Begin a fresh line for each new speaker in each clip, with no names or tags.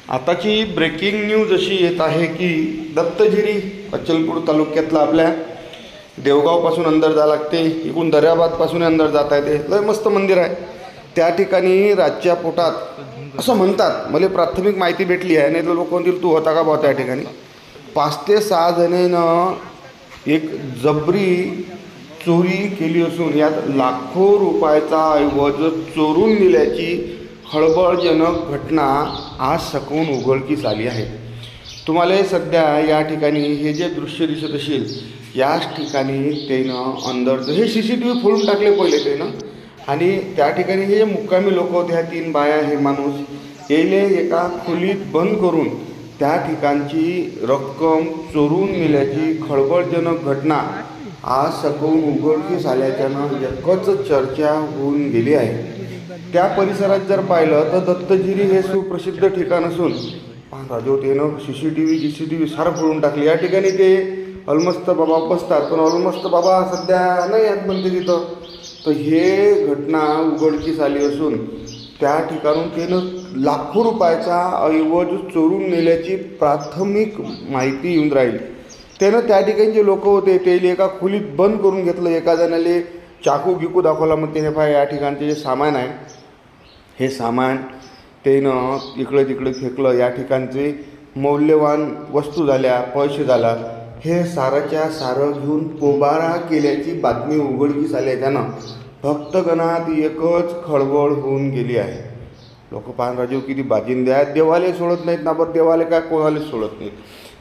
आताची breaking news अशी येत आहे की दत्तगिरी अचलपूर तालुक्यातला आपल्या देवगावपासून अंदर जा लागते, इकडून दर्याबादपासून अंदर जाता येते. लय मस्त मंदिर आहे. त्या ठिकाणी रातच्या पोटात असं म्हणतात, मला प्राथमिक माहिती भेटली आहे, नाही तर लोक म्हणतील तू होता का भाऊ त्या ठिकाणी. 5 ते 6 जणांनं एक जबरी चोरी केली असून यात लाखो रुपयाचा ऐवज चोरून नेल्याची खळबळजनक घटना आज सकाळून उघडकीस आली आहे. तुम्हाला सध्या या ठिकाणी हे जे दृश्य दिसत असेल, याच ठिकाणी त्यानं अंदरचं हे CCTV फोडून टाकले पहिले त्यानं. आणि त्या ठिकाणी हे जे मुक्कामी लोक होते, ह्या 3 बाया, हे माणूस यायले एका खोलीत बंद करून त्या ठिकाणची रक्कम चोरून नेल्याची खळबळजनक घटना आज सकाळून उघडकीस आल्याच्यानं एकच चर्चा होऊन गेली आहे. त्या परिसरात जर पाहिलं तर दत्तगिरी हे सुप्रसिद्ध ठिकाण असून राजो त्यानं CCTV सारं फोडून टाकले. या ठिकाणी ते अलमस्त बाबा बसतात, पण अलमस्त बाबा सध्या नाही आहेत म्हणते तिथं. तर हे घटना उघडकीस आली असून त्या ठिकाणून त्यानं लाखो रुपयाचा ऐवज चोरून नेल्याची प्राथमिक माहिती येऊन राहील. त्यानं त्या ठिकाणी जे लोक होते ते एका खोलीत बंद करून घेतलं. एका जणाले चाकू गिकू दाखवला. मग त्याने पाय या ठिकाणचे जे सामान आहे, हे सामान त्यानं इकडं तिकडे फेकलं. या ठिकाणचे मौल्यवान वस्तू झाल्या, पैसे झाला, हे साराच्या सारं घेऊन पोबारा केल्याची बातमी उघडकीस आल्याच्यानं भक्तगणात एकच खळबळ होऊन गेली आहे. लोक पाहून राजीव किती बाजिंदे आहेत, देवाले सोडत नाहीत ना, बरं देवाले काय कोणालाच सोडत नाहीत.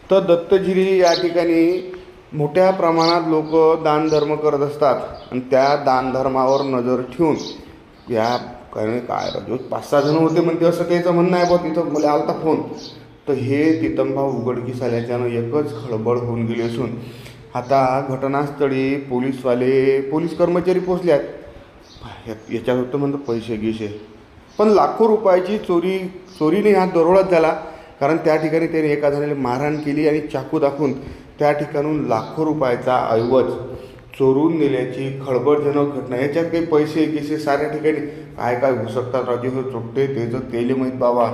तर दत्तगिरी या ठिकाणी मोठ्या प्रमाणात लोक दानधर्म करत असतात आणि त्या दानधर्मावर नजर ठेवून या कारण काय राजू 5-6 जण होते म्हणते, असं त्याचं म्हणणं आहे. बा तिथं मला आलता फोन. तर हे तितंबा उघडकीस आल्याच्यानं एकच खळबळ होऊन गेली असून आता घटनास्थळी पोलीस कर्मचारी पोचले आहेत. याच्यात होतं म्हणतं पैसे गिसे, पण लाखो रुपयाची चोरीने हा दरोडाच झाला. कारण त्या ठिकाणी त्याने एका जणाला मारहाण केली आणि चाकू दाखवून त्या ठिकाणून लाखो रुपयाचा ऐवज चोरून नेल्याची खळबळजनक घटना. याच्यात काही पैसे गिसे साऱ्या ठिकाणी काय होऊ शकतात राजू, हे चोट्टे त्याचं तेले माहीत बाबा.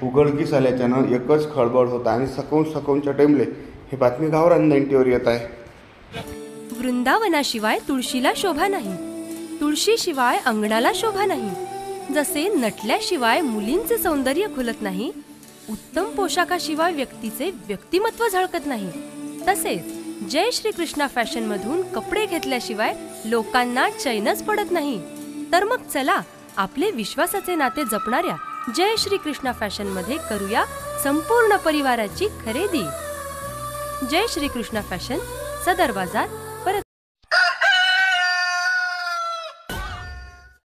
उघडकीस आल्याच्यानं एकच खळबळ होता आणि सकाळच्या टाईमले ही बातमी गावरान 90वर येत आहे.
वृंदावनाशिवाय तुळशीला शोभा नाही, तुळशीशिवाय अंगणाला शोभा नाही. जसे नटल्याशिवाय मुलींचे सौंदर्य खुलत नाही, उत्तम पोशाखाशिवाय व्यक्तीचे व्यक्तिमत्व झळकत नाही, तसेच जय श्री कृष्णा फॅशन मधून कपडे घेतल्याशिवाय लोकांना चैनच पडत नाही. तर मग चला आपले विश्वासाचे नाते जपणाऱ्या जय श्री कृष्णा फॅशन मध्ये करूया संपूर्ण परिवाराची खरेदी. जय श्री कृष्णा फॅशन, सदर बाजार,